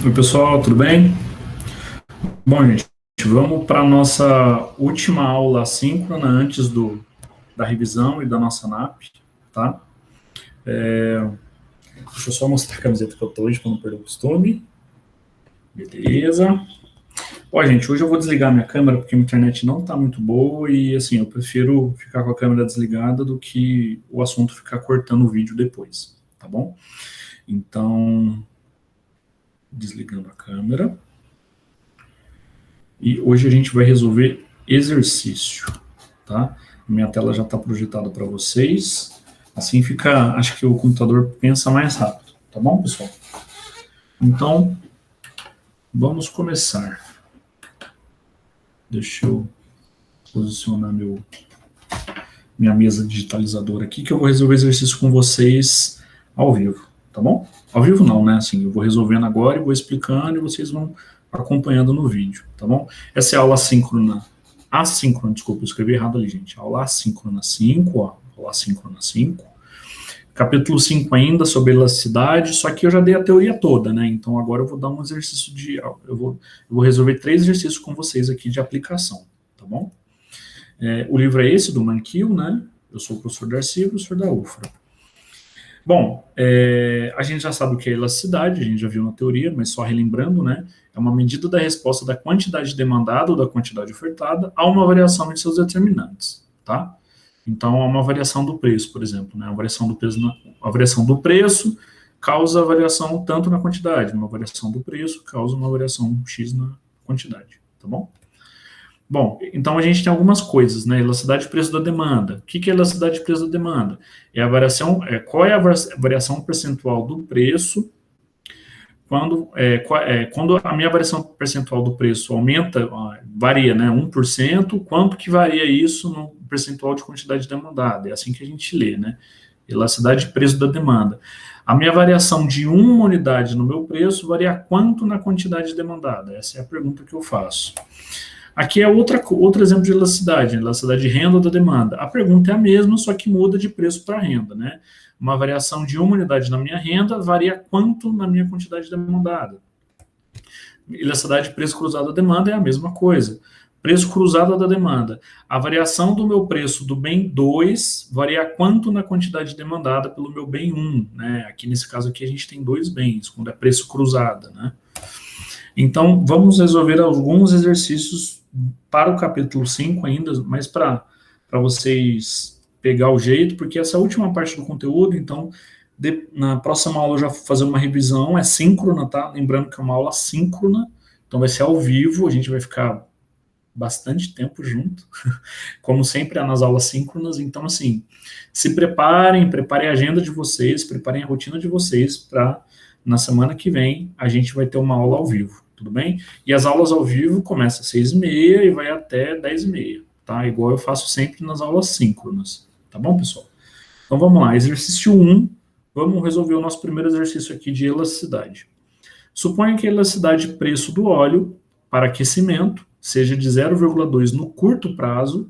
Oi, pessoal, tudo bem? Bom, gente, vamos para a nossa última aula assíncrona antes da revisão e da nossa NAP, tá? Deixa eu só mostrar a camiseta que eu tô hoje para não perder o costume. Beleza. Ó, gente, hoje eu vou desligar minha câmera porque a internet não tá muito boa e, assim, eu prefiro ficar com a câmera desligada do que o assunto ficar cortando o vídeo depois, tá bom? Então, desligando a câmera. E hoje a gente vai resolver exercício, tá? Minha tela já está projetada para vocês. Assim fica, acho que o computador pensa mais rápido, tá bom, pessoal? Então, vamos começar. Deixa eu posicionar minha mesa digitalizadora aqui, que eu vou resolver exercício com vocês ao vivo, tá bom? Ao vivo não, né? Assim, eu vou resolvendo agora e vou explicando e vocês vão acompanhando no vídeo, tá bom? Essa é a aula assíncrona, desculpa, eu escrevi errado ali, gente. Aula assíncrona 5, ó, aula assíncrona 5. Capítulo 5 ainda, sobre elasticidade, só que eu já dei a teoria toda, né? Então agora eu vou dar um exercício eu vou resolver 3 exercícios com vocês aqui de aplicação, tá bom? O livro é esse, do Mankiw, né? Eu sou o professor Darcy, professor da UFRA. Bom, a gente já sabe o que é elasticidade, a gente já viu na teoria, mas só relembrando, né? É uma medida da resposta da quantidade demandada ou da quantidade ofertada a uma variação em seus determinantes, tá? Então, há uma variação do preço, por exemplo, né? A variação do preço causa variação tanto na quantidade, uma variação do preço causa uma variação X na quantidade, tá bom? Bom, então a gente tem algumas coisas, né? Elasticidade de preço da demanda. O que é elasticidade de preço da demanda? É a variação, qual é a variação percentual do preço quando a minha variação percentual do preço aumenta, varia, né? 1%, quanto que varia isso no percentual de quantidade demandada? É assim que a gente lê, né? Elasticidade de preço da demanda. A minha variação de uma unidade no meu preço varia quanto na quantidade demandada? Essa é a pergunta que eu faço. Aqui é outro exemplo de elasticidade de renda ou da demanda. A pergunta é a mesma, só que muda de preço para renda, né? Uma variação de uma unidade na minha renda varia quanto na minha quantidade demandada. Elasticidade de preço cruzado da demanda é a mesma coisa. Preço cruzado da demanda. A variação do meu preço do bem 2 varia quanto na quantidade demandada pelo meu bem 1, né? Aqui nesse caso aqui a gente tem 2 bens, quando é preço cruzado, né? Então, vamos resolver alguns exercícios para o capítulo 5 ainda, mas para vocês pegar o jeito, porque essa é a última parte do conteúdo, então na próxima aula eu já vou fazer uma revisão, é síncrona, tá? Lembrando que é uma aula síncrona, então vai ser ao vivo, a gente vai ficar bastante tempo junto, como sempre é nas aulas síncronas, então assim, se preparem a agenda de vocês, preparem a rotina de vocês para na semana que vem a gente vai ter uma aula ao vivo, tudo bem? E as aulas ao vivo começam às 6h30 e vai até 10h30, tá? Igual eu faço sempre nas aulas síncronas, tá bom, pessoal? Então vamos lá, exercício 1, vamos resolver o nosso primeiro exercício aqui de elasticidade. Suponha que a elasticidade de preço do óleo para aquecimento seja de 0,2 no curto prazo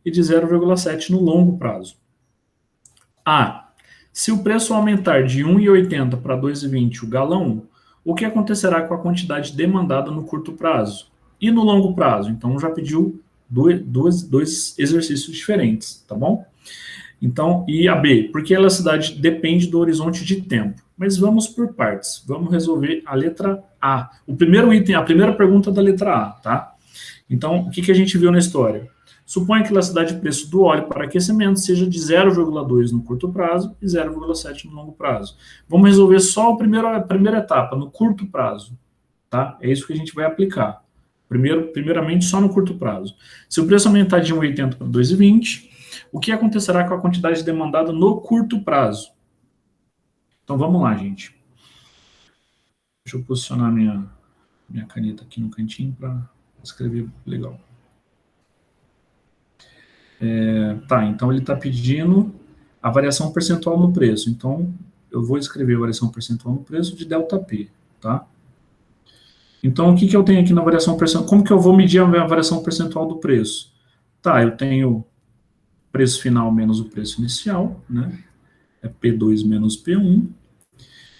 e de 0,7 no longo prazo. A. Se o preço aumentar de 1,80 para 2,20 o galão, o que acontecerá com a quantidade demandada no curto prazo? E no longo prazo? Então, já pediu dois exercícios diferentes, tá bom? Então, e a B, porque a elasticidade depende do horizonte de tempo. Mas vamos por partes. Vamos resolver a letra A. O primeiro item, a primeira pergunta da letra A, tá? Então, o que a gente viu na história? Suponha que a elasticidade de preço do óleo para aquecimento seja de 0,2 no curto prazo e 0,7 no longo prazo. Vamos resolver só a primeira etapa, no curto prazo, tá? É isso que a gente vai aplicar. Primeiramente, só no curto prazo. Se o preço aumentar de 1,80 para 2,20, o que acontecerá com a quantidade demandada no curto prazo? Então, vamos lá, gente. Deixa eu posicionar minha caneta aqui no cantinho para escrever legal. Tá, então ele está pedindo a variação percentual no preço. Então, eu vou escrever a variação percentual no preço de ΔP, tá? Então, o que eu tenho aqui na variação percentual? Como que eu vou medir a variação percentual do preço? Tá, eu tenho preço final menos o preço inicial, né? É P2 menos P1,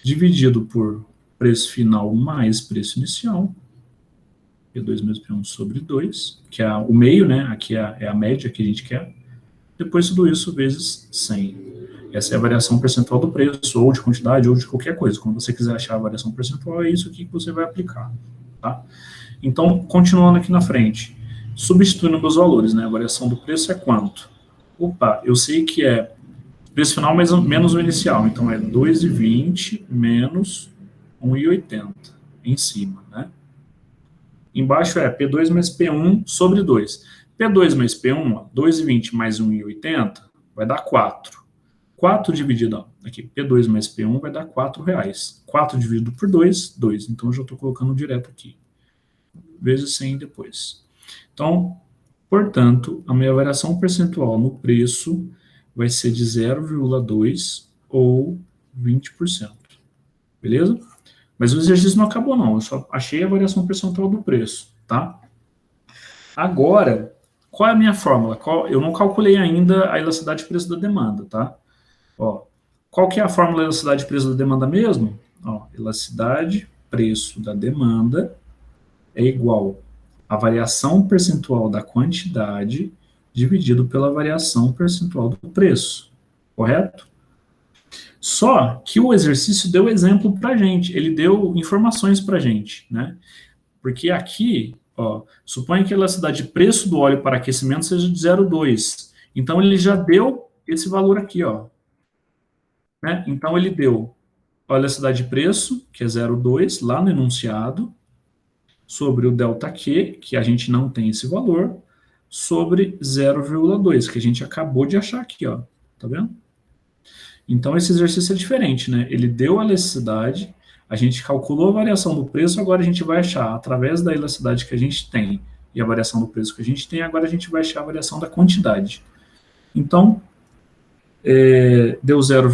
dividido por preço final mais preço inicial, P2 menos P1 sobre 2, que é o meio, né? Aqui é a média que a gente quer. Depois tudo isso vezes 100. Essa é a variação percentual do preço, ou de quantidade, ou de qualquer coisa. Quando você quiser achar a variação percentual, é isso aqui que você vai aplicar. Tá? Então, continuando aqui na frente, substituindo meus valores, né? A variação do preço é quanto? Opa, eu sei que é preço final menos o inicial, então é 2,20 menos 1,80 em cima, né? Embaixo é P2 mais P1 sobre 2. P2 mais P1, 2,20 mais 1,80 vai dar 4. 4 dividido, ó, aqui, P2 mais P1 vai dar R$4. 4 dividido por 2, 2. Então, eu já estou colocando direto aqui. Vezes 100 depois. Então, portanto, a minha variação percentual no preço vai ser de 0,2 ou 20%. Beleza? Mas o exercício não acabou, não. Eu só achei a variação percentual do preço, tá? Agora, qual é a minha fórmula? Eu não calculei ainda a elasticidade de preço da demanda, tá? Ó, qual que é a fórmula da elasticidade de preço da demanda mesmo? Ó, elasticidade preço da demanda é igual à variação percentual da quantidade dividido pela variação percentual do preço, correto? Só que o exercício deu exemplo para a gente, ele deu informações para a gente, né? Porque aqui, ó, suponha que a elasticidade de preço do óleo para aquecimento seja de 0,2. Então, ele já deu esse valor aqui, ó. Né? Então, ele deu a elasticidade de preço, que é 0,2, lá no enunciado, sobre o ΔQ, que a gente não tem esse valor, sobre 0,2, que a gente acabou de achar aqui, ó. Tá vendo? Então, esse exercício é diferente, né? Ele deu a elasticidade, a gente calculou a variação do preço, agora a gente vai achar, através da elasticidade que a gente tem e a variação do preço que a gente tem, agora a gente vai achar a variação da quantidade. Então, deu 0,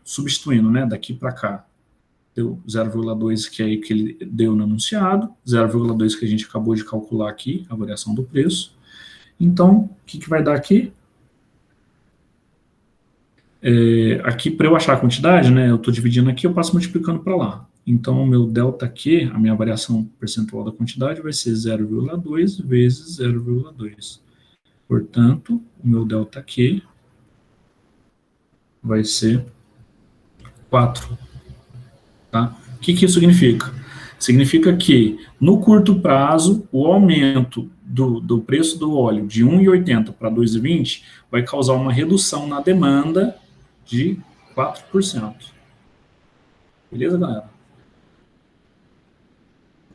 substituindo, né, daqui para cá, deu 0,2 que é aí que ele deu no enunciado, 0,2 que a gente acabou de calcular aqui, a variação do preço. Então, o que vai dar aqui? Aqui, para eu achar a quantidade, né, eu estou dividindo aqui, eu passo multiplicando para lá. Então, o meu ΔQ, a minha variação percentual da quantidade, vai ser 0,2 vezes 0,2. Portanto, o meu ΔQ vai ser 4. Tá? O que isso significa? Significa que, no curto prazo, o aumento do preço do óleo de 1,80 para 2,20 vai causar uma redução na demanda de 4%. Beleza, galera?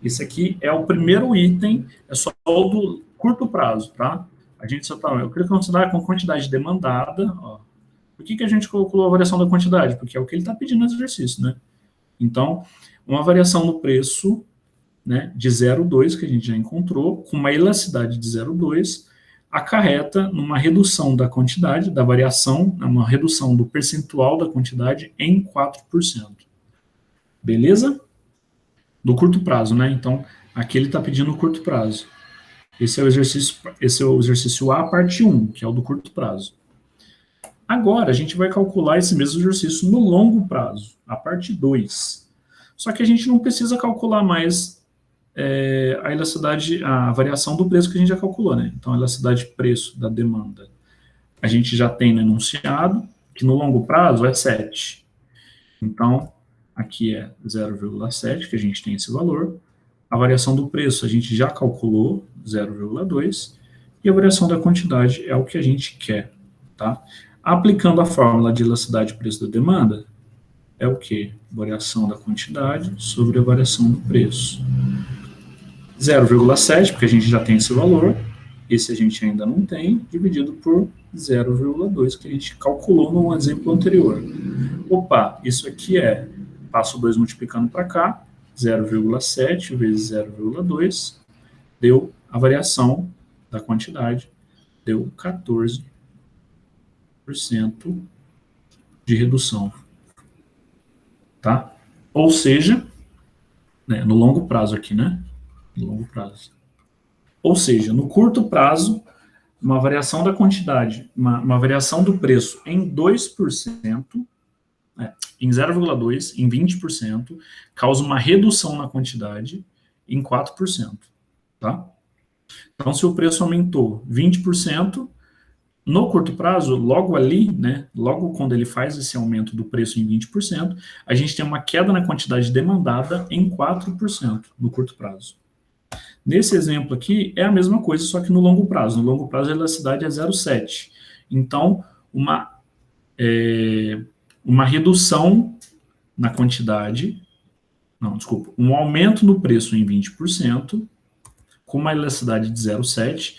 Esse aqui é o primeiro item, é só o do curto prazo, tá? A gente só tá, eu queria considerar com quantidade demandada, ó. Por que a gente colocou a variação da quantidade? Porque é o que ele está pedindo no exercício, né? Então, uma variação no preço, né, de 0,2, que a gente já encontrou, com uma elasticidade de 0,2, acarreta numa redução da quantidade, da variação, uma redução do percentual da quantidade em 4%. Beleza? Do curto prazo, né? Então, aqui ele está pedindo o curto prazo. Esse é o exercício A, parte 1, que é o do curto prazo. Agora, a gente vai calcular esse mesmo exercício no longo prazo, a parte 2. Só que a gente não precisa calcular mais a elasticidade, a variação do preço que a gente já calculou, né? Então, a elasticidade de preço da demanda, a gente já tem no enunciado, que no longo prazo é 7. Então, aqui é 0,7, que a gente tem esse valor. A variação do preço a gente já calculou, 0,2. E a variação da quantidade é o que a gente quer, tá? Aplicando a fórmula de elasticidade de preço da demanda, é o quê? Variação da quantidade sobre a variação do preço. 0,7, porque a gente já tem esse valor, esse a gente ainda não tem, dividido por 0,2, que a gente calculou no exemplo anterior. Opa, isso aqui passo 2 multiplicando para cá, 0,7 vezes 0,2, deu a variação da quantidade, deu 14% de redução. Tá? Ou seja, né, no longo prazo aqui, né? No longo prazo. Ou seja, no curto prazo, uma variação da quantidade, uma variação do preço em 2%, em 0,2, em 20%, causa uma redução na quantidade em 4%, tá? Então, se o preço aumentou 20%, no curto prazo, logo ali, né, logo quando ele faz esse aumento do preço em 20%, a gente tem uma queda na quantidade demandada em 4% no curto prazo. Nesse exemplo aqui, é a mesma coisa, só que no longo prazo. No longo prazo, a elasticidade é 0,7. Então, uma redução na quantidade, não, desculpa, um aumento no preço em 20%, com uma elasticidade de 0,7,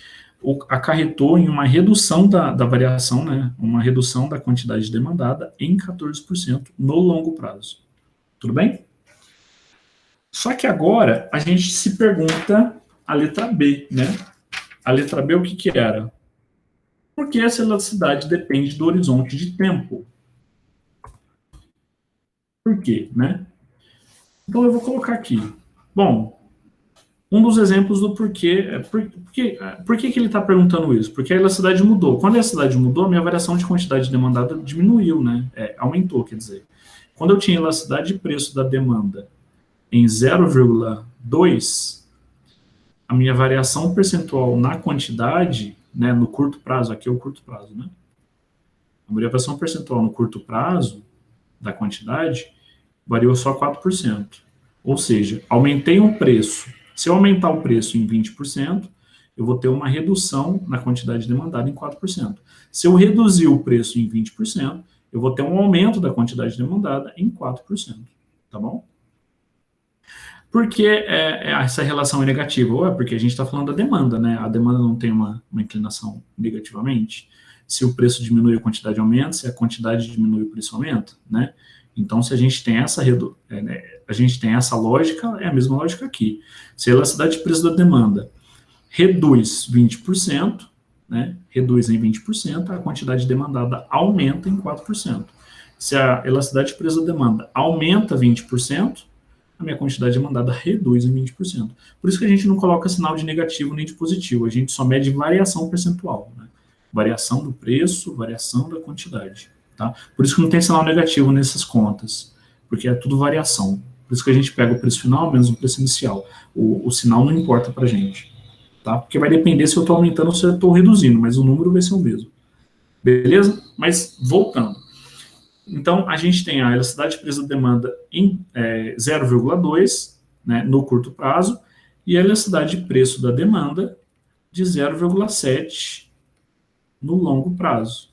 acarretou em uma redução da variação, né, uma redução da quantidade demandada em 14% no longo prazo. Tudo bem? Só que agora a gente se pergunta a letra B, né? A letra B o que era? Porque essa elasticidade depende do horizonte de tempo. Por quê, né? Então eu vou colocar aqui. Bom, um dos exemplos do porquê. Por que ele está perguntando isso? Porque a elasticidade mudou. Quando a elasticidade mudou, a minha variação de quantidade demandada diminuiu, né? Aumentou, quer dizer. Quando eu tinha elasticidade de preço da demanda em 0,2, a minha variação percentual na quantidade, né, no curto prazo, aqui é o curto prazo, né? A variação percentual no curto prazo da quantidade variou só 4%. Ou seja, aumentei o preço. Se eu aumentar o preço em 20%, eu vou ter uma redução na quantidade demandada em 4%. Se eu reduzir o preço em 20%, eu vou ter um aumento da quantidade demandada em 4%. Tá bom? Por que essa relação é negativa? É porque a gente está falando da demanda, né? A demanda não tem uma inclinação negativamente. Se o preço diminui, a quantidade aumenta. Se a quantidade diminui, o preço aumenta, né? Então, se a gente tem essa lógica, é a mesma lógica aqui. Se a elasticidade de preço da demanda reduz 20%, né? Reduz em 20%, a quantidade demandada aumenta em 4%. Se a elasticidade de preço da demanda aumenta 20%, a minha quantidade demandada reduz em 20%. Por isso que a gente não coloca sinal de negativo nem de positivo, a gente só mede variação percentual, né? Variação do preço, variação da quantidade, tá? Por isso que não tem sinal negativo nessas contas, porque é tudo variação. Por isso que a gente pega o preço final menos o preço inicial. O sinal não importa pra gente, tá? Porque vai depender se eu estou aumentando ou se eu estou reduzindo, mas o número vai ser o mesmo. Beleza? Mas voltando. Então, a gente tem a elasticidade de preço da demanda em 0,2, né, no curto prazo, e a elasticidade de preço da demanda de 0,7 no longo prazo.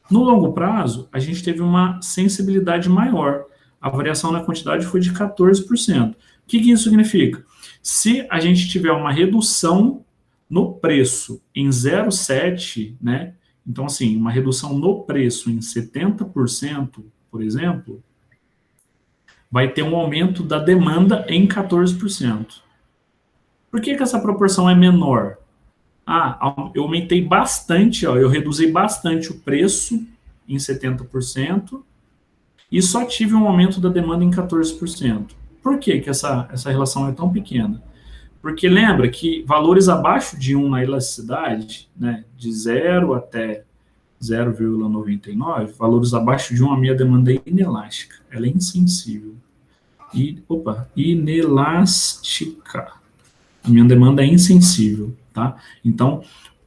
No longo prazo, a gente teve uma sensibilidade maior. A variação na quantidade foi de 14%. O que isso significa? Se a gente tiver uma redução no preço em 0,7, né? Então, assim, uma redução no preço em 70%, por exemplo, vai ter um aumento da demanda em 14%. Por que essa proporção é menor? Eu aumentei bastante, eu reduzi bastante o preço em 70% e só tive um aumento da demanda em 14%. Por que essa relação é tão pequena? Porque lembra que valores abaixo de 1 na elasticidade, né, de 0 até 0,99, valores abaixo de 1, a minha demanda é inelástica, ela é insensível. Inelástica. A minha demanda é insensível, tá? Então,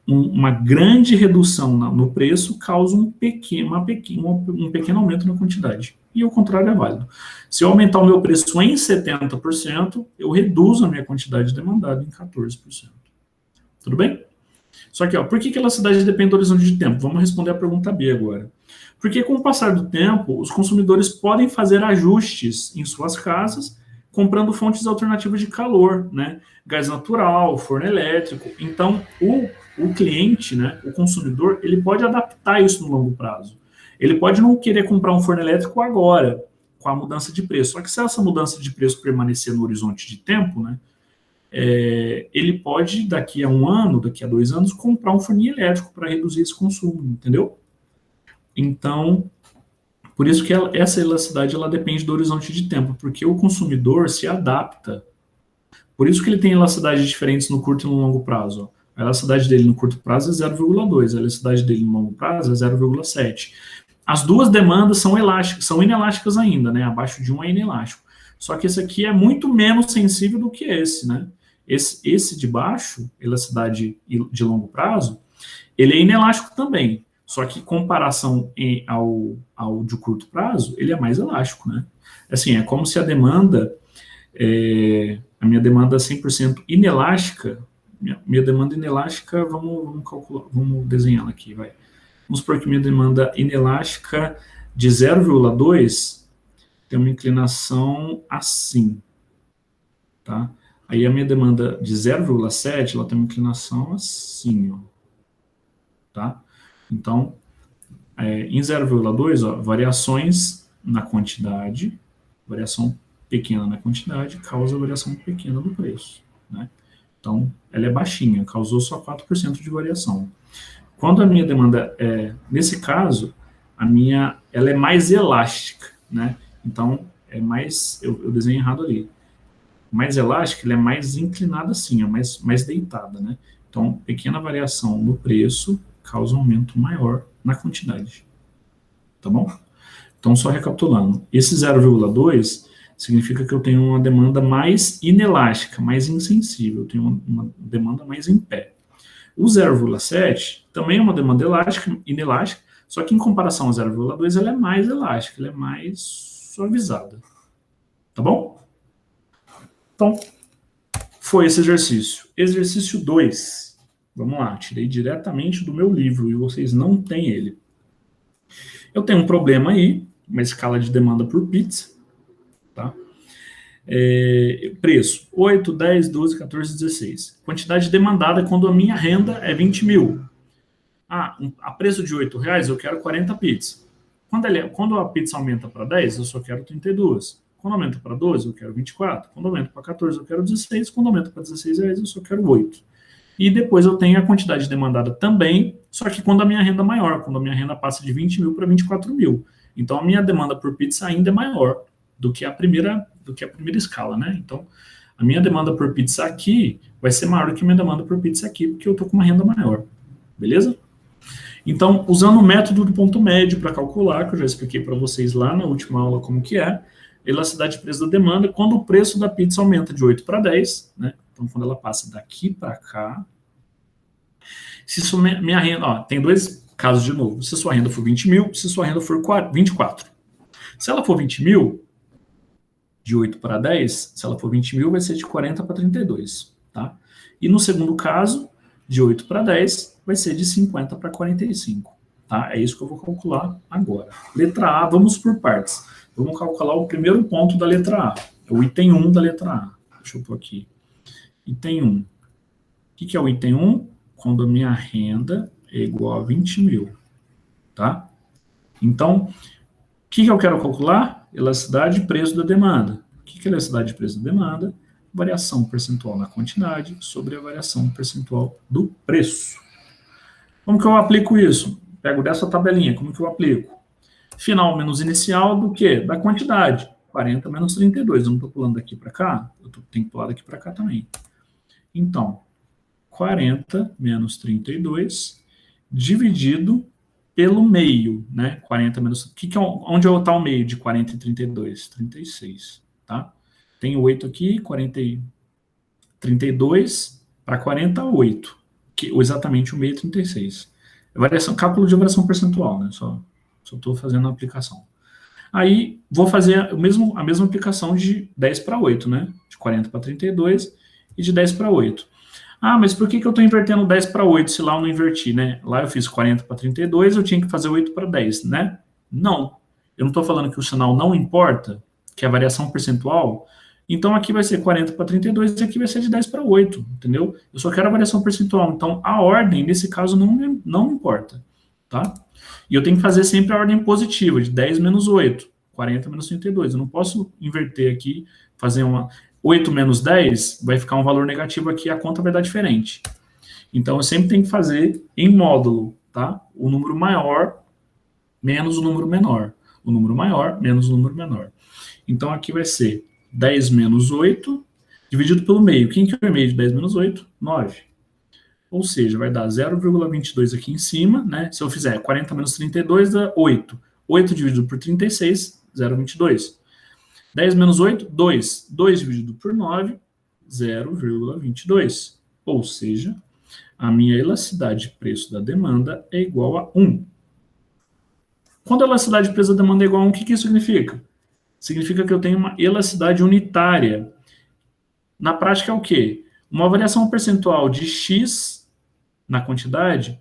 uma grande redução no preço causa um pequeno aumento na quantidade. E o contrário é válido. Se eu aumentar o meu preço em 70%, eu reduzo a minha quantidade demandada em 14%. Tudo bem? Só que, por que a elasticidade depende do horizonte de tempo? Vamos responder a pergunta B agora. Porque com o passar do tempo, os consumidores podem fazer ajustes em suas casas, comprando fontes alternativas de calor, né? Gás natural, forno elétrico. Então, o cliente, né, o consumidor, ele pode adaptar isso no longo prazo. Ele pode não querer comprar um forno elétrico agora, com a mudança de preço. Só que se essa mudança de preço permanecer no horizonte de tempo, né, ele pode, daqui a 1 ano, daqui a 2 anos, comprar um forninho elétrico para reduzir esse consumo, entendeu? Então, por isso que essa elasticidade ela depende do horizonte de tempo, porque o consumidor se adapta. Por isso que ele tem elasticidades diferentes no curto e no longo prazo. A elasticidade dele no curto prazo é 0,2, a elasticidade dele no longo prazo é 0,7. As duas demandas são elásticas, são inelásticas ainda, né? Abaixo de 1 é inelástico. Só que esse aqui é muito menos sensível do que esse, né? Esse de baixo, elasticidade de longo prazo, ele é inelástico também. Só que em comparação ao de curto prazo, ele é mais elástico, né? Assim, é como se a demanda, a minha demanda 100% inelástica, minha demanda inelástica, vamos calcular, vamos desenhá-la aqui, vai. Vamos supor que minha demanda inelástica de 0,2 tem uma inclinação assim, tá? Aí a minha demanda de 0,7, ela tem uma inclinação assim, ó, tá? Então, em 0,2, ó, variações na quantidade, variação pequena na quantidade, causa variação pequena do preço, né? Então, ela é baixinha, causou só 4% de variação. Quando a minha demanda nesse caso, ela é mais elástica, né? Então, é mais, eu desenho errado ali. Mais elástica, ela é mais inclinada assim, é mais deitada, né? Então, pequena variação no preço causa um aumento maior na quantidade. Tá bom? Então, só recapitulando, esse 0,2 significa que eu tenho uma demanda mais inelástica, mais insensível, eu tenho uma demanda mais em pé. O 0,7 também é uma demanda elástica, inelástica, só que em comparação ao 0,2 ela é mais elástica, ela é mais suavizada. Tá bom? Então, foi esse exercício. Exercício 2. Vamos lá, tirei diretamente do meu livro e vocês não têm ele. Eu tenho um problema aí, uma escala de demanda por pizza, tá? Preço, 8, 10, 12, 14, 16. Quantidade demandada quando a minha renda é 20 mil. A preço de R$8 eu quero 40 pizzas. Quando a pizza aumenta para 10, eu só quero 32. Quando aumenta para 12, eu quero 24. Quando aumenta para 14, eu quero 16. Quando aumenta para R$16, eu só quero 8. E depois eu tenho a quantidade demandada também, só que quando a minha renda é maior, quando a minha renda passa de 20 mil para 24 mil. Então a minha demanda por pizza ainda é maior do que a primeira escala, né? Então a minha demanda por pizza aqui vai ser maior do que a minha demanda por pizza aqui, porque eu estou com uma renda maior. Beleza? Então, usando o método do ponto médio para calcular, que eu já expliquei para vocês lá na última aula como que é, elasticidade de preço da demanda, quando o preço da pizza aumenta de 8 para 10, né? Então, quando ela passa daqui para cá, se minha renda, ó, tem dois casos de novo, se sua renda for 20 mil, se sua renda for 24. Se ela for 20 mil, de 8 para 10, se ela for 20 mil, vai ser de 40 para 32, tá? E no segundo caso, de 8 para 10, vai ser de 50 para 45, tá? É isso que eu vou calcular agora. Letra A, vamos por partes. Vamos calcular o primeiro ponto da letra A, o item 1 da letra A. Deixa eu pôr aqui. Item 1. O que é o item 1? Quando a minha renda é igual a 20 mil, tá? Então, o que eu quero calcular? Elasticidade de preço da demanda. O que é elasticidade de preço da demanda? Variação percentual na quantidade sobre a variação percentual do preço. Como que eu aplico isso? Pego dessa tabelinha, como que eu aplico? Final menos inicial do quê? Da quantidade. 40 menos 32. Eu não estou pulando daqui para cá, eu tenho que pular daqui para cá também. Então, 40 menos 32 dividido pelo meio, né? 40 menos... onde está o meio de 40 e 32? 36, tá? Tem 8 aqui, 32 para 48, que exatamente o meio é 36. Cálculo de variação percentual, né? Só estou fazendo a aplicação. Aí, vou fazer a mesma aplicação de 10 para 8, né? De 40 para 32 e de 10 para 8. Mas por que eu estou invertendo 10 para 8 se lá eu não inverti, né? Lá eu fiz 40 para 32, eu tinha que fazer 8 para 10, né? Não. Eu não estou falando que o sinal não importa, que é a variação percentual. Então aqui vai ser 40 para 32 e aqui vai ser de 10 para 8, entendeu? Eu só quero a variação percentual. Então a ordem, nesse caso, não importa, tá? E eu tenho que fazer sempre a ordem positiva, de 10 menos 8, 40 menos 32. Eu não posso inverter aqui, fazer 8 menos 10, vai ficar um valor negativo aqui, a conta vai dar diferente. Então, eu sempre tenho que fazer em módulo, tá? O número maior menos o número menor. O número maior menos o número menor. Então, aqui vai ser 10 menos 8, dividido pelo meio. Quem que é o meio de 10 menos 8? 9. Ou seja, vai dar 0,22 aqui em cima, né? Se eu fizer 40 menos 32, dá 8. 8 dividido por 36, 0,22. 10 menos 8, 2. 2 dividido por 9, 0,22. Ou seja, a minha elasticidade de preço da demanda é igual a 1. Quando a elasticidade de preço da demanda é igual a 1, o que isso significa? Significa que eu tenho uma elasticidade unitária. Na prática é o quê? Uma variação percentual de X na quantidade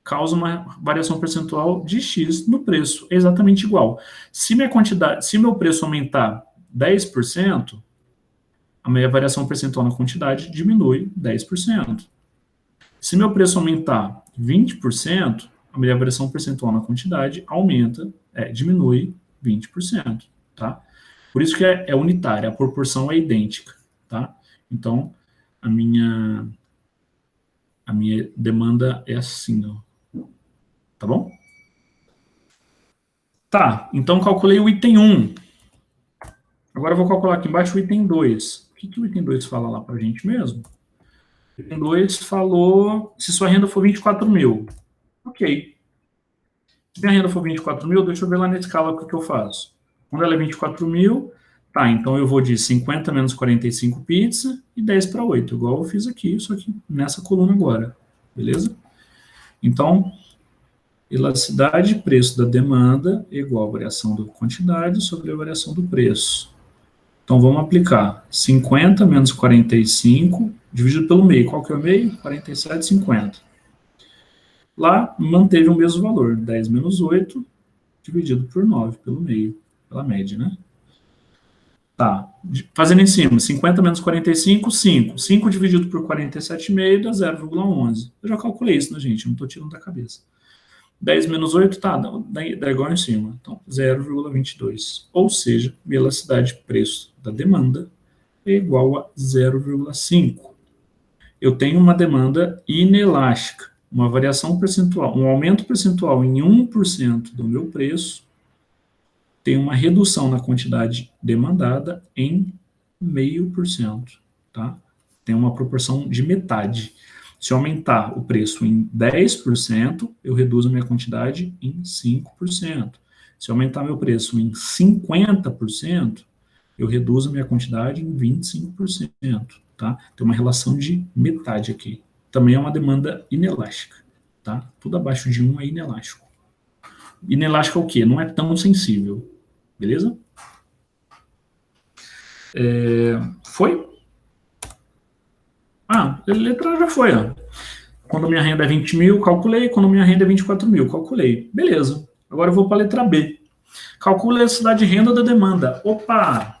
causa uma variação percentual de X no preço. É exatamente igual. Se meu preço aumentar 10%, a minha variação percentual na quantidade diminui 10%. Se meu preço aumentar 20%, a minha variação percentual na quantidade diminui 20%, tá? Por isso que é unitária, a proporção é idêntica, tá? Então, a minha demanda é assim, ó. Tá bom? Tá, então calculei o item 1. Agora eu vou calcular aqui embaixo o item 2. O que o item 2 fala lá pra gente mesmo? O item 2 falou se sua renda for 24 mil. Ok. Se minha renda for 24 mil, deixa eu ver lá na escala o que eu faço. Quando ela é 24 mil, tá, então eu vou de 50 menos 45 pizza e 10 para 8, igual eu fiz aqui, só que nessa coluna agora, beleza? Então, elasticidade de preço da demanda é igual a variação da quantidade sobre a variação do preço. Então, vamos aplicar 50 menos 45 dividido pelo meio. Qual que é o meio? 47,50. Lá, manteve o mesmo valor, 10 menos 8 dividido por 9 pelo meio, pela média, né? Tá, fazendo em cima, 50 menos 45, 5. 5 dividido por 47,5 dá 0,11. Eu já calculei isso, né, gente? Não estou tirando da cabeça. 10 menos 8, tá, dá igual em cima. Então, 0,22. Ou seja, minha elasticidade de preço da demanda é igual a 0,5. Eu tenho uma demanda inelástica, uma variação percentual, um aumento percentual em 1% do meu preço tem uma redução na quantidade demandada em 0,5%, tá? Tem uma proporção de metade. Se eu aumentar o preço em 10%, eu reduzo a minha quantidade em 5%. Se eu aumentar meu preço em 50%, eu reduzo a minha quantidade em 25%, tá? Tem uma relação de metade aqui. Também é uma demanda inelástica, tá? Tudo abaixo de 1 é inelástico. Inelástico é o quê? Não é tão sensível, beleza? Foi? Ah, a letra já foi, ó. Quando minha renda é 20 mil, calculei. Quando minha renda é 24 mil, calculei. Beleza. Agora eu vou para a letra B. Calcula a elasticidade de renda da demanda. Opa!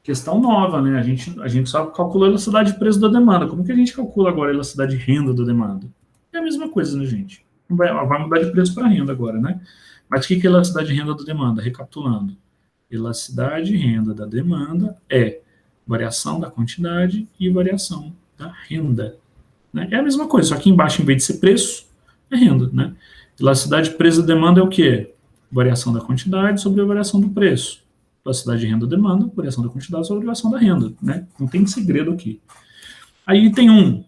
Questão nova, né? A gente só calculou a elasticidade de preço da demanda. Como que a gente calcula agora a elasticidade de renda da demanda? É a mesma coisa, né, gente? Vai mudar de preço para renda agora, né? Mas o que é elasticidade de renda da demanda? Recapitulando. Elasticidade de renda da demanda é variação da quantidade e variação da renda. Né? É a mesma coisa, só que embaixo, em vez de ser preço, é renda. Né? Elasticidade de preço da demanda é o quê? Variação da quantidade sobre a variação do preço. Elasticidade de renda da demanda, variação da quantidade sobre a variação da renda. Né? Não tem segredo aqui. Aí tem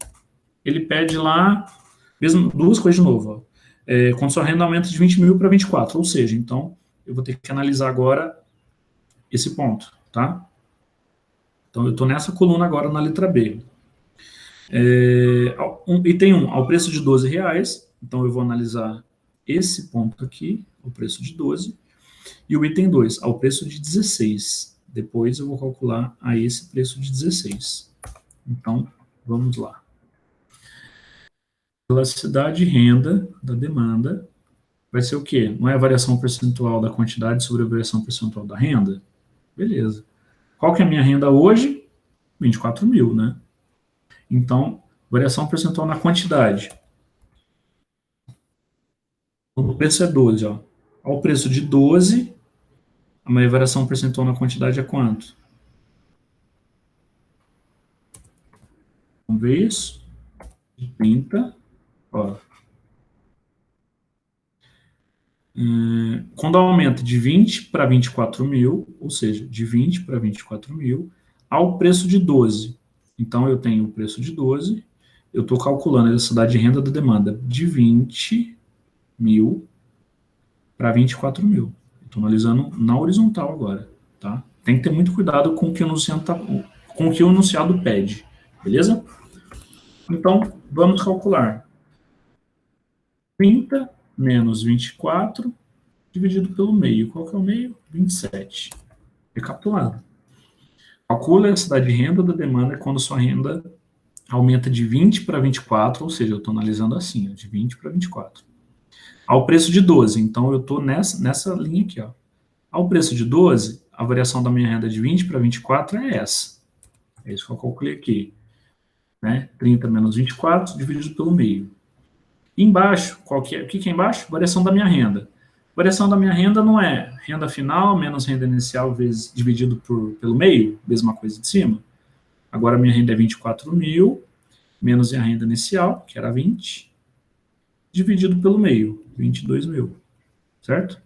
ele pede lá, mesmo, duas coisas de novo. Quando sua renda aumenta de 20 mil para 24, ou seja, então eu vou ter que analisar agora esse ponto, tá? Então eu estou nessa coluna agora na letra B. Item 1, ao preço de R$12, então eu vou analisar esse ponto aqui, o preço de 12, e o item 2, ao preço de 16. Depois eu vou calcular a esse preço de 16. Então, vamos lá. Elasticidade de renda da demanda vai ser o quê? Não é a variação percentual da quantidade sobre a variação percentual da renda? Beleza. Qual que é a minha renda hoje? 24 mil, né? Então, variação percentual na quantidade. O preço é 12, ó. Ao preço de 12, a minha variação percentual na quantidade é quanto? Vamos ver isso. 30, ó. Quando aumenta de 20 para 24 mil, ou seja, de 20 para 24 mil, ao preço de 12. Então, eu tenho o preço de 12, eu estou calculando a elasticidade de renda da demanda de 20 mil para 24 mil. Estou analisando na horizontal agora, tá? Tem que ter muito cuidado com o que o enunciado pede, beleza? Então, vamos calcular. 30 menos 24 dividido pelo meio. Qual que é o meio? 27. Recapitulando. Calcula a cidade de renda da demanda quando sua renda aumenta de 20 para 24, ou seja, eu estou analisando assim, de 20 para 24. Ao preço de 12, então eu estou nessa linha aqui. Ó. Ao preço de 12, a variação da minha renda de 20 para 24 é essa. É isso que eu calculei aqui. Né? 30 menos 24 dividido pelo meio. Embaixo, o que é embaixo? Variação da minha renda. Variação da minha renda não é renda final menos renda inicial vezes, dividido pelo meio, mesma coisa de cima. Agora minha renda é 24 mil, menos a renda inicial, que era 20, dividido pelo meio, 22 mil, certo?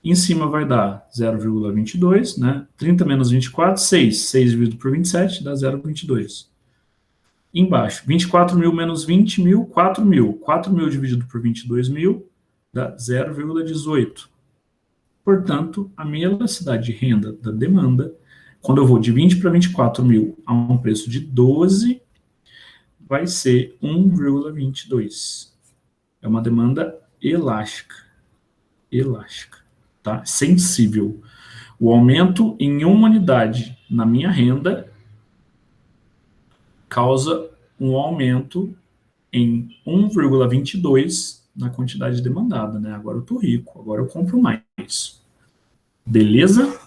Em cima vai dar 0,22, né? 30 menos 24, 6. 6 dividido por 27 dá 0,22. Embaixo, 24 mil menos 20 mil, 4 mil. 4 mil dividido por 22 mil dá 0,18. Portanto, a minha elasticidade de renda da demanda, quando eu vou de 20 para 24 mil a um preço de 12, vai ser 1,22. É uma demanda elástica. Elástica, tá? Sensível. O aumento em uma unidade na minha renda causa um aumento em 1,22 na quantidade demandada, né? Agora eu tô rico, agora eu compro mais. Beleza?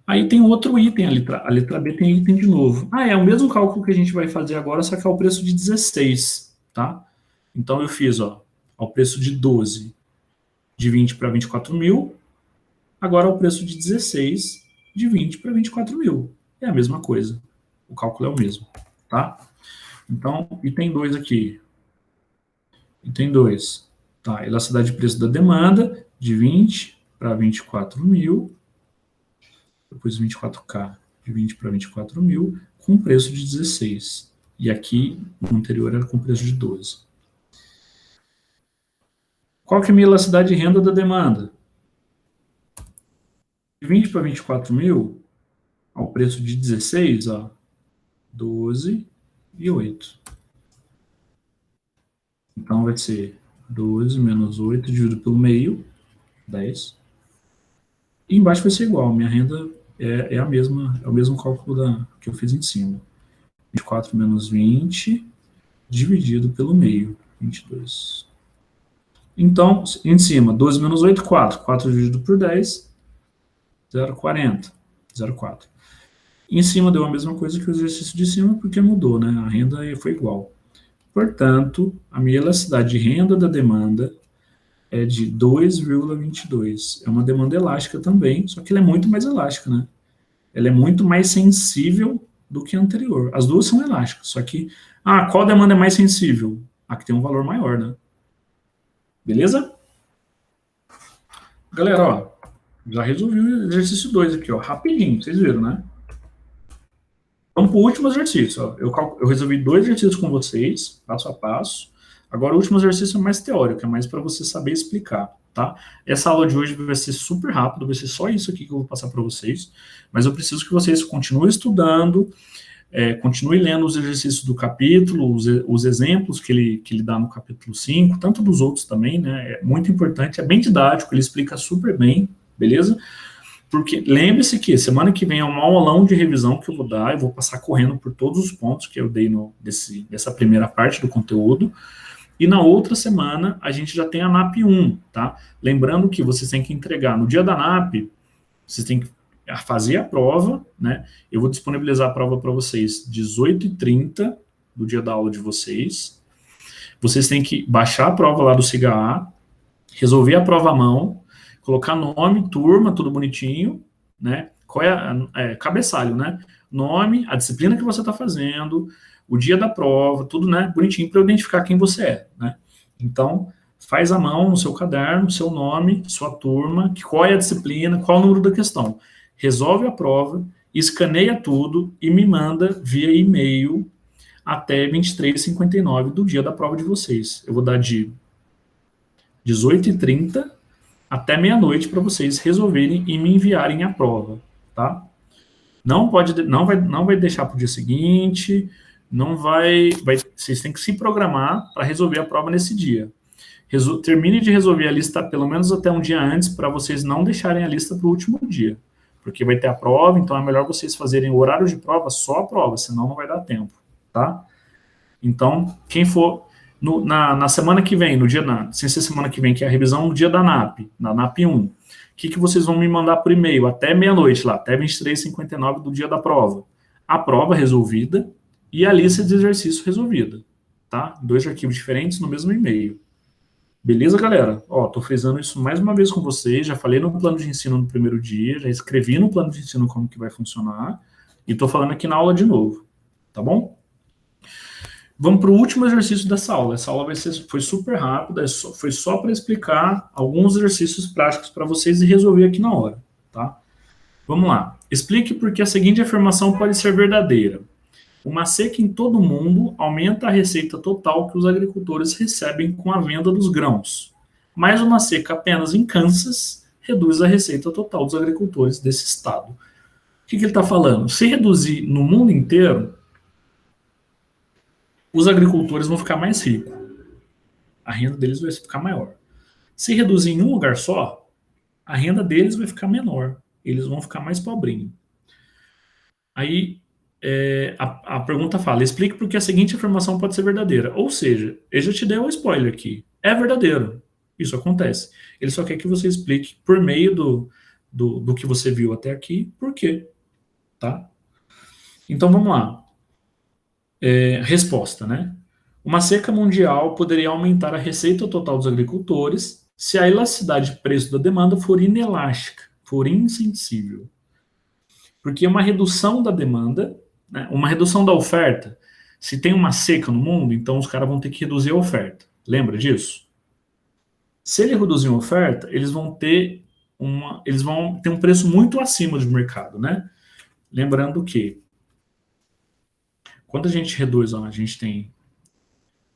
Aí tem outro item, a letra B tem item de novo. É o mesmo cálculo que a gente vai fazer agora, só que é o preço de 16, tá? Então eu fiz, ó, ao preço de 12, de 20 para 24 mil, agora ao preço de 16, de 20 para 24 mil. É a mesma coisa. O cálculo é o mesmo, tá? Então, item 2 aqui. Item 2. Tá, elasticidade de preço da demanda, de 20 para 24 mil, depois 24K, de 20 para 24 mil, com preço de 16. E aqui, no anterior, era com preço de 12. Qual que é a minha elasticidade de renda da demanda? De 20 para 24 mil, ao preço de 16, ó, 12 e 8. Então vai ser 12 menos 8 dividido pelo meio, 10. E embaixo vai ser igual, minha renda é a mesma, é o mesmo cálculo que eu fiz em cima. 24 menos 20 dividido pelo meio, 22. Então, em cima, 12 menos 8, 4. 4 dividido por 10, 0,40. 0,4. Em cima deu a mesma coisa que o exercício de cima, porque mudou, né? A renda foi igual. Portanto, a minha elasticidade de renda da demanda é de 2,22. É uma demanda elástica também, só que ela é muito mais elástica, né? Ela é muito mais sensível do que a anterior. As duas são elásticas, só que, qual demanda é mais sensível? A que tem um valor maior, né? Beleza? Galera, ó, já resolvi o exercício 2 aqui, ó, rapidinho, vocês viram, né? Vamos para o último exercício. Ó. Eu resolvi 2 exercícios com vocês, passo a passo. Agora, o último exercício é mais teórico, é mais para você saber explicar, tá? Essa aula de hoje vai ser super rápido, vai ser só isso aqui que eu vou passar para vocês, mas eu preciso que vocês continuem estudando, continuem lendo os exercícios do capítulo, os exemplos que ele dá no capítulo 5, tanto dos outros também, né? É muito importante, é bem didático, ele explica super bem, beleza? Porque lembre-se que semana que vem é um aulão de revisão que eu vou dar, eu vou passar correndo por todos os pontos que eu dei nessa primeira parte do conteúdo, e na outra semana a gente já tem a NAP 1, tá? Lembrando que vocês têm que entregar no dia da NAP, vocês têm que fazer a prova, né? Eu vou disponibilizar a prova para vocês 18h30 do dia da aula de vocês. Vocês têm que baixar a prova lá do SIGA, resolver a prova à mão, colocar nome, turma, tudo bonitinho, né? Qual é cabeçalho, né? Nome, a disciplina que você está fazendo, o dia da prova, tudo, né? Bonitinho para eu identificar quem você é, né? Então, faz à mão no seu caderno, seu nome, sua turma, qual é a disciplina, qual é o número da questão. Resolve a prova, escaneia tudo e me manda via e-mail até 23h59 do dia da prova de vocês. Eu vou dar de 18h30 até meia-noite para vocês resolverem e me enviarem a prova, tá? Não vai deixar para o dia seguinte, não vocês têm que se programar para resolver a prova nesse dia. Termine de resolver a lista pelo menos até um dia antes, para vocês não deixarem a lista para o último dia, porque vai ter a prova, então é melhor vocês fazerem o horário de prova, só a prova, senão não vai dar tempo, tá? Então, quem for na semana que vem, sem ser semana que vem, que é a revisão no dia da NAP 1, o que vocês vão me mandar por e-mail até meia-noite lá, até 23h59 do dia da prova? A prova resolvida e a lista de exercício resolvida, tá? 2 arquivos diferentes no mesmo e-mail. Beleza, galera? Ó, tô frisando isso mais uma vez com vocês, já falei no plano de ensino no primeiro dia, já escrevi no plano de ensino como que vai funcionar, e tô falando aqui na aula de novo, tá bom? Vamos para o último exercício dessa aula. Essa aula foi super rápida, foi só para explicar alguns exercícios práticos para vocês e resolver aqui na hora, tá? Vamos lá. Explique por que a seguinte afirmação pode ser verdadeira. Uma seca em todo o mundo aumenta a receita total que os agricultores recebem com a venda dos grãos. Mas uma seca apenas em Kansas reduz a receita total dos agricultores desse estado. O que ele está falando? Se reduzir no mundo inteiro, os agricultores vão ficar mais ricos. A renda deles vai ficar maior. Se reduzir em um lugar só, a renda deles vai ficar menor. Eles vão ficar mais pobrinhos. Aí, a pergunta fala, explique por que a seguinte afirmação pode ser verdadeira. Ou seja, eu já te dei um spoiler aqui. É verdadeiro. Isso acontece. Ele só quer que você explique por meio do que você viu até aqui, por quê. Tá? Então, vamos lá. Resposta, né? Uma seca mundial poderia aumentar a receita total dos agricultores se a elasticidade de preço da demanda for inelástica, for insensível. Porque uma redução da demanda, né, uma redução da oferta, se tem uma seca no mundo, então os caras vão ter que reduzir a oferta. Lembra disso? Se ele reduzir a oferta, eles vão ter um preço muito acima do mercado, né? Lembrando que quando a gente reduz, a gente tem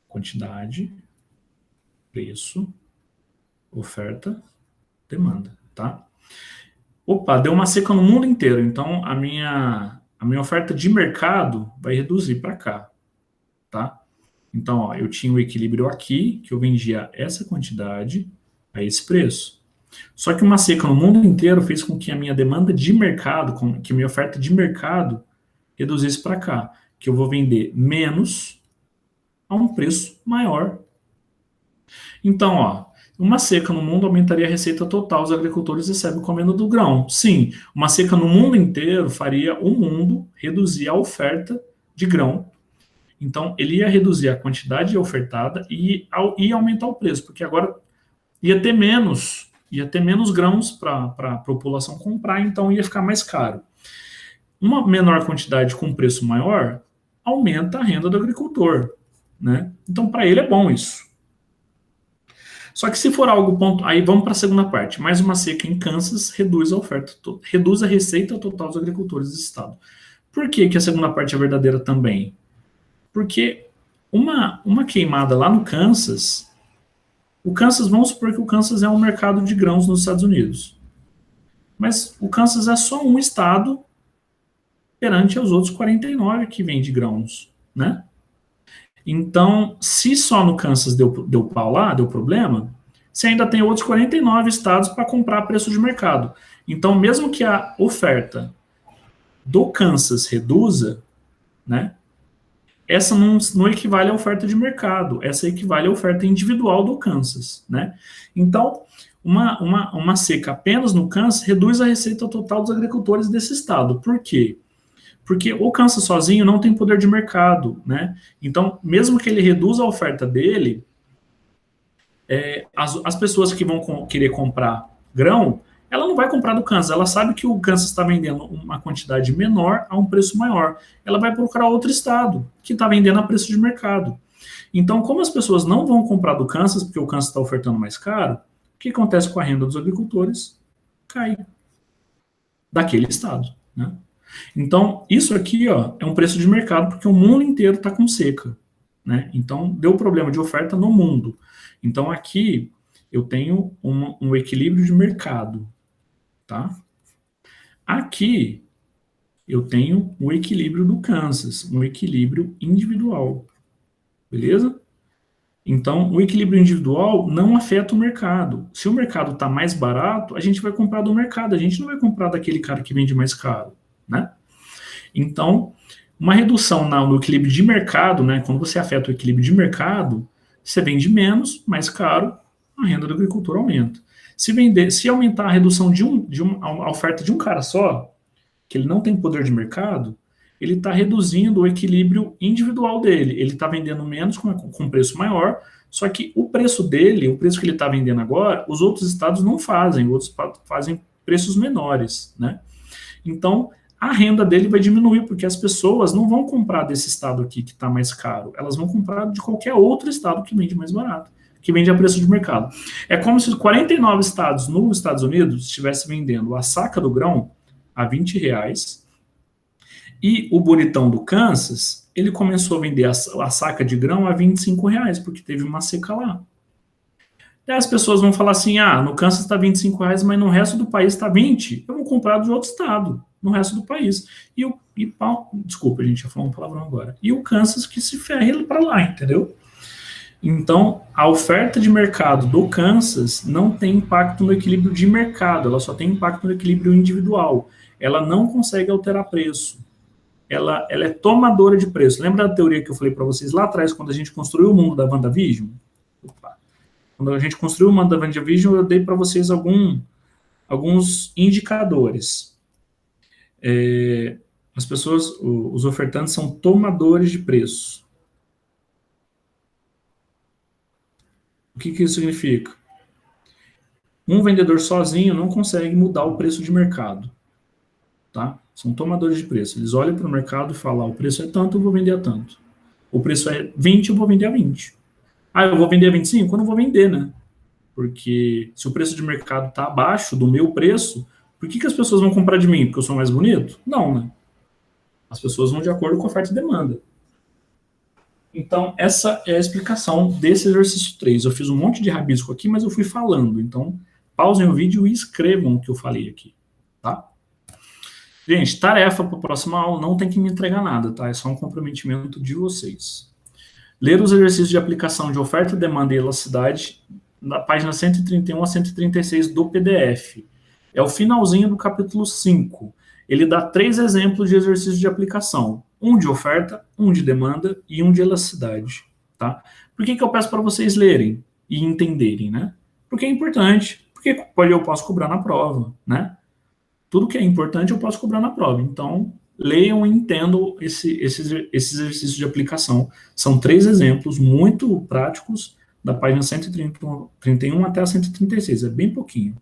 quantidade, preço, oferta, demanda, tá? Opa, deu uma seca no mundo inteiro, então a minha oferta de mercado vai reduzir para cá, tá? Então, ó, eu tinha o equilíbrio aqui, que eu vendia essa quantidade a esse preço. Só que uma seca no mundo inteiro fez com que a minha demanda de mercado, que a minha oferta de mercado reduzisse para cá, que eu vou vender menos a um preço maior. Então, ó, uma seca no mundo aumentaria a receita total dos agricultores recebem comendo do grão. Sim, uma seca no mundo inteiro faria o mundo reduzir a oferta de grão. Então, ele ia reduzir a quantidade ofertada e ia aumentar o preço, porque agora ia ter menos grãos para a população comprar, então ia ficar mais caro. Uma menor quantidade com preço maior aumenta a renda do agricultor, né? Então, para ele é bom isso. Só que se for algo ponto, aí vamos para a segunda parte. Mais uma seca em Kansas reduz a receita total dos agricultores do estado. Por que a segunda parte é verdadeira também? Porque uma queimada lá no Kansas, vamos supor que o Kansas é um mercado de grãos nos Estados Unidos. Mas o Kansas é só um estado perante aos outros 49 que vende grãos, né? Então, se só no Kansas deu pau lá, deu problema, você ainda tem outros 49 estados para comprar a preço de mercado. Então, mesmo que a oferta do Kansas reduza, né, essa não equivale à oferta de mercado, essa equivale à oferta individual do Kansas, né? Então, uma seca apenas no Kansas reduz a receita total dos agricultores desse estado. Por quê? Porque o Kansas sozinho não tem poder de mercado, né? Então, mesmo que ele reduza a oferta dele, as pessoas que vão querer comprar grão, ela não vai comprar do Kansas, ela sabe que o Kansas está vendendo uma quantidade menor a um preço maior. Ela vai procurar outro estado que está vendendo a preço de mercado. Então, como as pessoas não vão comprar do Kansas, porque o Kansas está ofertando mais caro, o que acontece com a renda dos agricultores? Cai daquele estado, né? Então, isso aqui, ó, é um preço de mercado, porque o mundo inteiro está com seca, né? Então, deu problema de oferta no mundo. Então, aqui, eu tenho um equilíbrio de mercado, tá? Aqui, eu tenho o equilíbrio do Kansas, um equilíbrio individual, beleza? Então, o equilíbrio individual não afeta o mercado. Se o mercado está mais barato, a gente vai comprar do mercado, a gente não vai comprar daquele cara que vende mais caro, né? Então, uma redução no equilíbrio de mercado, né? Quando você afeta o equilíbrio de mercado, você vende menos, mais caro, a renda do agricultor aumenta. Se aumentar a redução a oferta de um cara só, que ele não tem poder de mercado, ele está reduzindo o equilíbrio individual dele. Ele está vendendo menos com preço maior, só que o preço dele, o preço que ele está vendendo agora, os outros estados não fazem, outros fazem preços menores, né? Então, a renda dele vai diminuir, porque as pessoas não vão comprar desse estado aqui que está mais caro, elas vão comprar de qualquer outro estado que vende mais barato, que vende a preço de mercado. É como se 49 estados nos Estados Unidos estivessem vendendo a saca do grão a R$ 20, e o bonitão do Kansas, ele começou a vender a saca de grão a R$ 25, porque teve uma seca lá. Daí as pessoas vão falar assim, no Kansas está R$ 25, mas no resto do país está 20, eu vou comprar de outro estado, no resto do país. Desculpa, a gente já falou um palavrão agora. E o Kansas que se ferre para lá, entendeu? Então, a oferta de mercado do Kansas não tem impacto no equilíbrio de mercado, ela só tem impacto no equilíbrio individual. Ela não consegue alterar preço. Ela é tomadora de preço. Lembra da teoria que eu falei para vocês lá atrás, quando a gente construiu o mundo da WandaVision? Quando a gente construiu o mundo da WandaVision, eu dei para vocês alguns indicadores. As pessoas, os ofertantes são tomadores de preço. O que isso significa? Um vendedor sozinho não consegue mudar o preço de mercado. Tá? São tomadores de preço. Eles olham para o mercado e falam, o preço é tanto, eu vou vender a tanto. O preço é 20, eu vou vender a 20. Eu vou vender a 25? Eu não vou vender, né? Porque se o preço de mercado está abaixo do meu preço, por que as pessoas vão comprar de mim? Porque eu sou mais bonito? Não, né? As pessoas vão de acordo com a oferta e demanda. Então, essa é a explicação desse exercício 3. Eu fiz um monte de rabisco aqui, mas eu fui falando. Então, pausem o vídeo e escrevam o que eu falei aqui, tá? Gente, tarefa para a próxima aula, não tem que me entregar nada, tá? É só um comprometimento de vocês. Ler os exercícios de aplicação de oferta, demanda e elasticidade, na página 131 a 136 do PDF. É o finalzinho do capítulo 5. Ele dá 3 exemplos de exercícios de aplicação. Um de oferta, um de demanda e um de elasticidade, tá? Por que eu peço para vocês lerem e entenderem, né? Porque é importante. Porque eu posso cobrar na prova, né? Tudo que é importante eu posso cobrar na prova. Então, leiam e entendam esses exercícios de aplicação. São 3 exemplos muito práticos da página 131 até a 136. É bem pouquinho.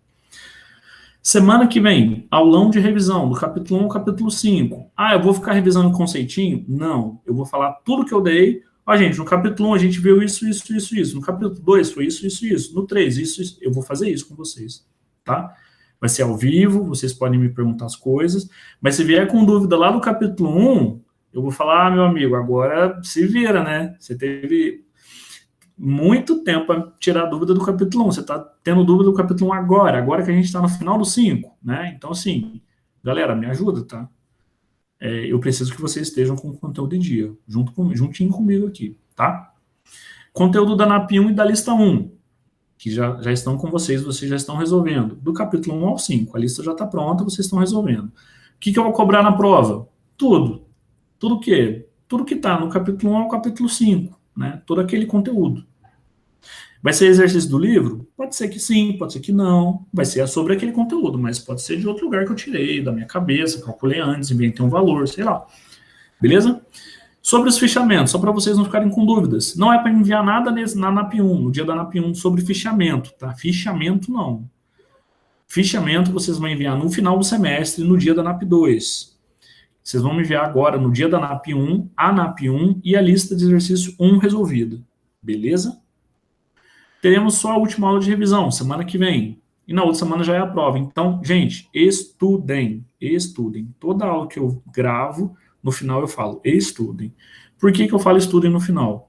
Semana que vem, aulão de revisão, do capítulo 1 ao capítulo 5. Eu vou ficar revisando o conceitinho? Não. Eu vou falar tudo que eu dei. Gente, no capítulo 1 a gente viu isso. No capítulo 2 foi isso. No 3, isso. Eu vou fazer isso com vocês, tá? Vai ser ao vivo, vocês podem me perguntar as coisas, mas se vier com dúvida lá no capítulo 1, eu vou falar, meu amigo, agora se vira, né? Você teve muito tempo para tirar a dúvida do capítulo 1, você está tendo dúvida do capítulo 1 agora que a gente está no final do 5, né? Então, assim, galera, me ajuda, tá? Eu preciso que vocês estejam com o conteúdo em dia, juntinho comigo aqui, tá? Conteúdo da NAP 1 e da lista 1. Que já estão com vocês já estão resolvendo. Do capítulo 1 ao 5, a lista já está pronta, vocês estão resolvendo. O que eu vou cobrar na prova? Tudo. Tudo o quê? Tudo que está no capítulo 1 ao capítulo 5, né? Todo aquele conteúdo. Vai ser exercício do livro? Pode ser que sim, pode ser que não. Vai ser sobre aquele conteúdo, mas pode ser de outro lugar que eu tirei, da minha cabeça, calculei antes, inventei um valor, sei lá. Beleza? Sobre os fichamentos, só para vocês não ficarem com dúvidas. Não é para enviar nada na NAP 1, no dia da NAP 1, sobre fichamento, tá? Fichamento não. Fichamento vocês vão enviar no final do semestre, no dia da NAP 2. Vocês vão me enviar agora, no dia da NAP 1, a NAP 1 e a lista de exercício 1 resolvida. Beleza? Teremos só a última aula de revisão, semana que vem. E na outra semana já é a prova. Então, gente, estudem. Toda aula que eu gravo, no final eu falo, estudem. Por que eu falo estudem no final?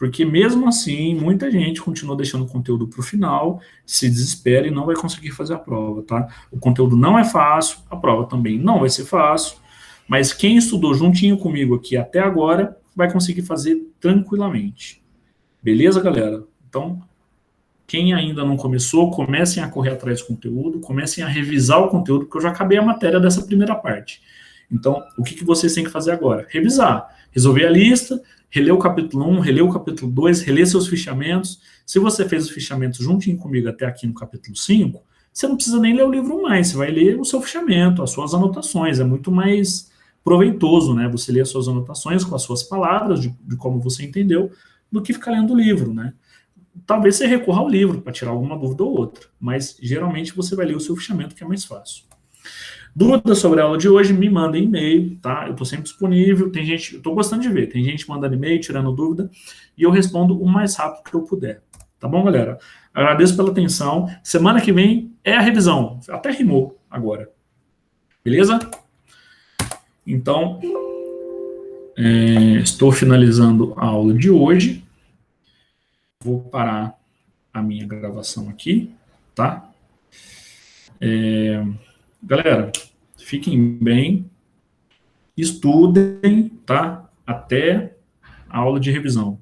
Porque mesmo assim, muita gente continua deixando o conteúdo para o final, se desespera e não vai conseguir fazer a prova, tá? O conteúdo não é fácil, a prova também não vai ser fácil, mas quem estudou juntinho comigo aqui até agora vai conseguir fazer tranquilamente. Beleza, galera? Então, quem ainda não começou, comecem a correr atrás do conteúdo, comecem a revisar o conteúdo, porque eu já acabei a matéria dessa primeira parte. Então, o que vocês têm que fazer agora? Revisar. Resolver a lista, reler o capítulo 1, reler o capítulo 2, reler seus fichamentos. Se você fez os fichamentos juntinho comigo até aqui no capítulo 5, você não precisa nem ler o livro mais, você vai ler o seu fichamento, as suas anotações. É muito mais proveitoso, né? Você ler as suas anotações com as suas palavras, de como você entendeu, do que ficar lendo o livro, né? Talvez você recorra ao livro para tirar alguma dúvida ou outra, mas geralmente você vai ler o seu fichamento, que é mais fácil. Dúvidas sobre a aula de hoje, me mandem e-mail, tá? Eu estou sempre disponível, tem gente, eu estou gostando de ver, tem gente mandando e-mail, tirando dúvida, e eu respondo o mais rápido que eu puder. Tá bom, galera? Agradeço pela atenção. Semana que vem é a revisão. Até rimou agora. Beleza? Então, estou finalizando a aula de hoje. Vou parar a minha gravação aqui, tá? Galera, fiquem bem, estudem, tá? Até a aula de revisão.